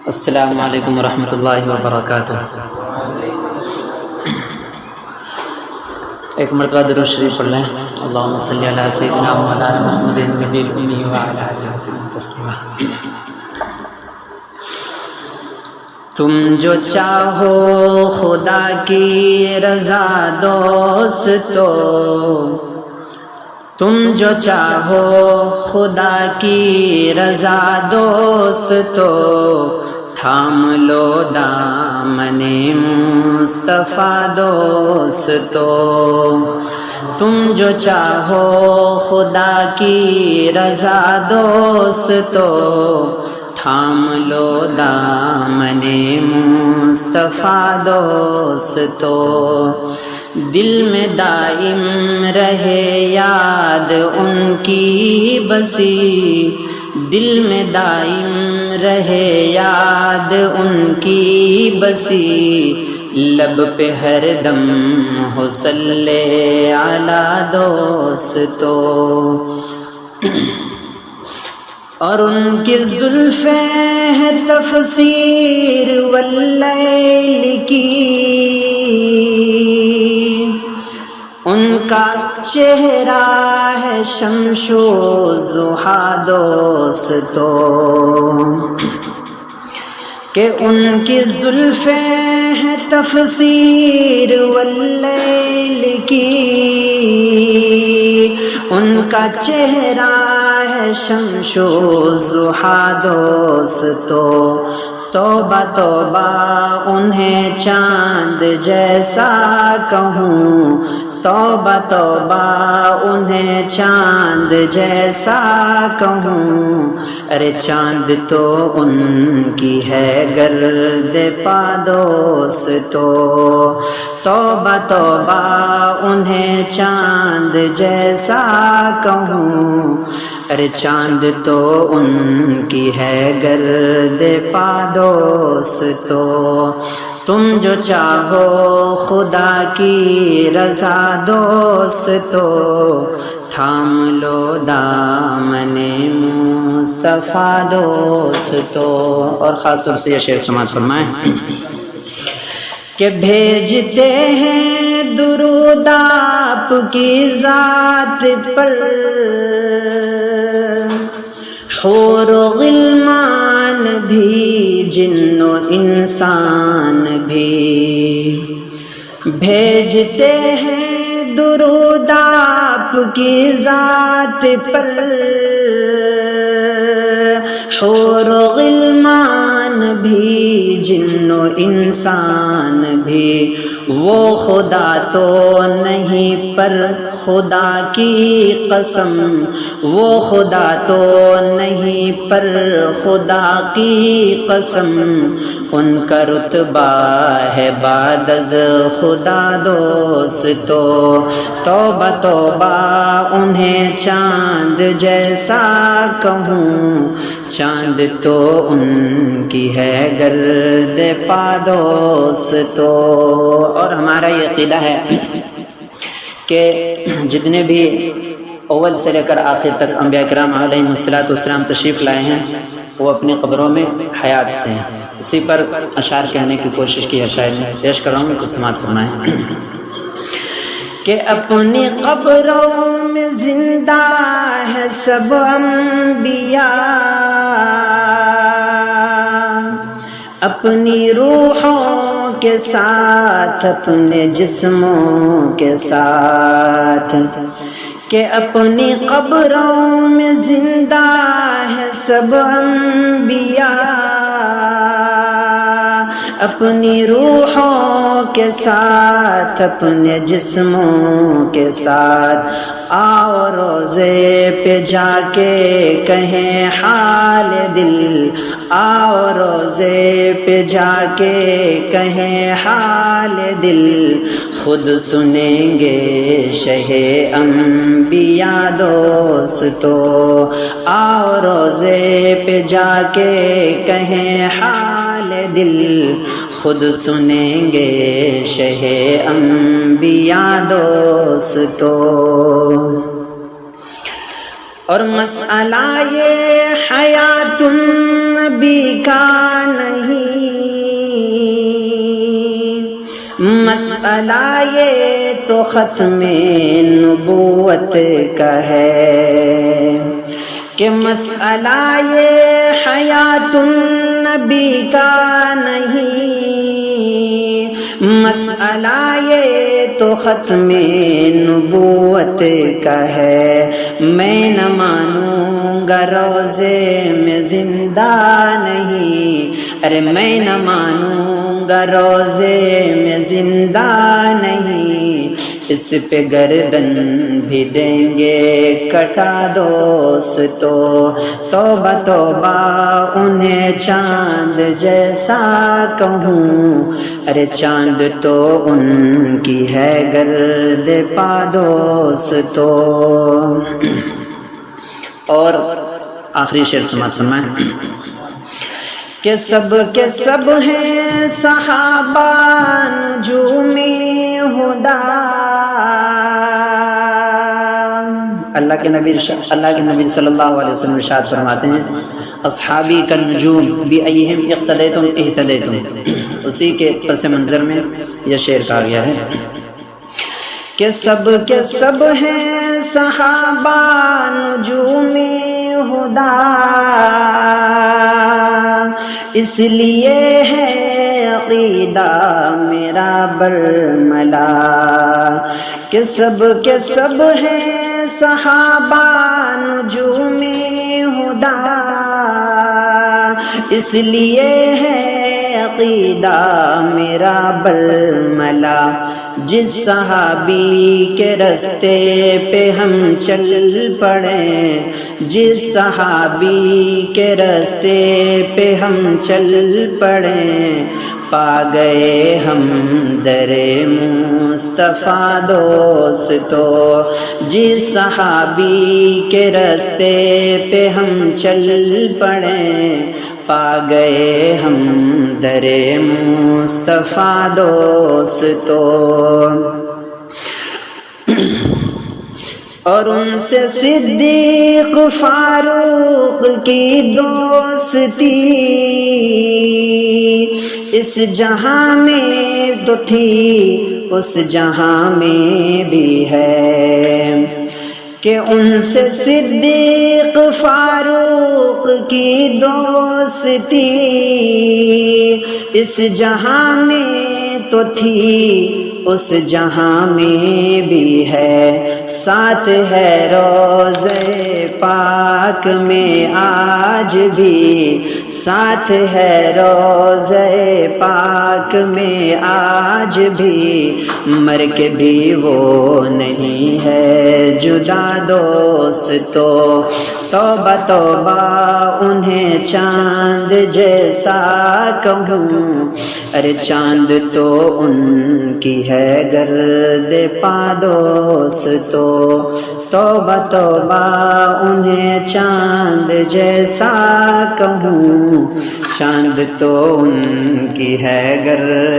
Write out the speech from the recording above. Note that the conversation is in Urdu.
السلام علیکم ورحمۃ اللہ وبرکاتہ۔ ایک مرتبہ درود شریف پڑھ لیں۔ اللہم صلی علی سیدنا مولانا محمد النبی الأمی وعلی آلہ وصحبہ تسلیما۔ تم جو چاہو خدا کی رضا دوستو، تم جو چاہو خدا کی رضا دوستو، تھام لو دامن مصطفیٰ دوستو۔ تم جو چاہو خدا کی رضا دوستو، تھام لو دامن مصطفیٰ دوستو۔ دل میں دائم رہے یاد ان کی بسی، دل میں دائم رہے یاد ان کی بسی، لب پہ ہر دم ہو صلی علی دوستو۔ اور ان کی زلفیں ہے تفسیر واللیل کی، ان کا چہرہ ہے شمس و ضحیٰ دوستو، کہ ان کی زلفیں ہے تفسیر واللیل کی، ان کا چہرہ ہے شمس و ضحیٰ دوستو۔ توبہ توبہ انہیں چاند جیسا کہوں، توبہ توبہ انہیں چاند جیسا کہوں، ارے چاند تو ان کی ہے گرد پا دوستو۔ توبہ توبہ انہیں چاند جیسا کہوں، ارے چاند تو ان کی ہے گرد پا دوستو۔ تم جو چاہو خدا کی رضا دوستو، تھام لو دامن مصطفیٰ دوستو۔ اور خاص طور سے یہ شعر سماعت فرمائیں کہ بھیجتے ہیں درود آپ کی ذات پر، حور و غلمان بھی جن و انسان بھی، بھیجتے ہیں درود آپ کی ذات پر، حور و غلمان بھی جن و انسان بھی، وہ خدا تو نہیں پر خدا کی قسم، وہ خدا تو نہیں پر خدا کی قسم، ان کا رتبہ ہے بعد از خدا دوستو۔ توبہ توبہ انہیں چاند جیسا کہوں، چاند تو ان کی ہے گرد پا دوستو۔ اور ہمارا یہ عقیدہ ہے کہ جتنے بھی اول سے لے کر آخر تک انبیاء کرام علیہم السلام تشریف لائے ہیں، وہ اپنی قبروں میں حیات سے ہیں۔ اسی پر اشعار کہنے کی کوشش کی ہے، شاید پیش کر رہا ہوں، کچھ سماعت فرمائیں کہ اپنی قبروں میں زندہ ہے سب انبیاء، اپنی روحوں کے ساتھ اپنے جسموں کے ساتھ، کہ اپنی قبروں میں زندہ ہے سب انبیاء، اپنی روحوں کے ساتھ اپنے جسموں کے ساتھ، آؤ روضے پہ جا کے کہیں حال دل، آؤ روضے پہ جا کے کہیں حال دل، خود سنیں گے شہ انبیاء دوستو۔ آؤ روضے پہ جا کے کہیں حال دل، خود سنیں گے شہ انبیاء دوستو۔ اور مسئلہ یہ حیات النبی کا نہیں مسئلہ یہ تو ختم نبوت کا ہے کہ مسئلہ یہ حیات النبی کا نہیں، مسئلہ یہ تو ختم نبوت کا ہے۔ میں نہ مانوں گا روضے میں زندہ نہیں، ارے میں نہ مانوں گا روضے میں زندہ نہیں، اس پہ گردن بھی دیں گے کٹا دوستو، توبہ توبہ انہیں چاند جیسا کہوں، ارے چاند تو ان کی ہے گرد پا دوستو۔ اور آخری شعر سماعت فرمائیں کہ سب کے سب ہیں صحابہ نجوم ہدا، اللہ کے نبی صلی اللہ علیہ وسلم ارشاد فرماتے ہیں اصحابی کالنجوم بأیہم اقتدیتم اہتدیتم، اسی کے پس منظر میں یہ شعر کہا گیا ہے کہ سب کے سب ہیں صحابہ نجوم ہدا، اس لیے ہے عقیدہ میرا برملا کہ سب کے سب ہیں صحابہ نجوم ہدا، اس لیے ہے عقیدہ میرا برملا، جس صحابی کے رستے پہ ہم چل پڑیں، جس صحابی کے رستے پہ ہم چل پڑیں، پا گئے ہم در مصطفیٰ دوستو، جس صحابی کے رستے پہ ہم چل پڑیں، پا گئے ہم در مصطفیٰ دوستو۔ اور ان سے صدیق فاروق کی دوستی اس جہاں میں تو تھی اس جہاں میں بھی ہے، کہ ان سے صدیق فاروق کی دوستی اس جہاں میں تو تھی اس جہاں میں بھی ہے، ساتھ ہے روضے پاک میں آج بھی، ساتھ ہے روضے پاک میں آج بھی، مر کے بھی وہ نہیں ہے جدا دوستو، توبہ توبہ انہیں چاند جیسا کہوں، ارے چاند تو ان کی ہے گرد پا دوستو، توبہ توبہ انہیں چاند جیسا کہوں، چاند تو ان کی ہے گرد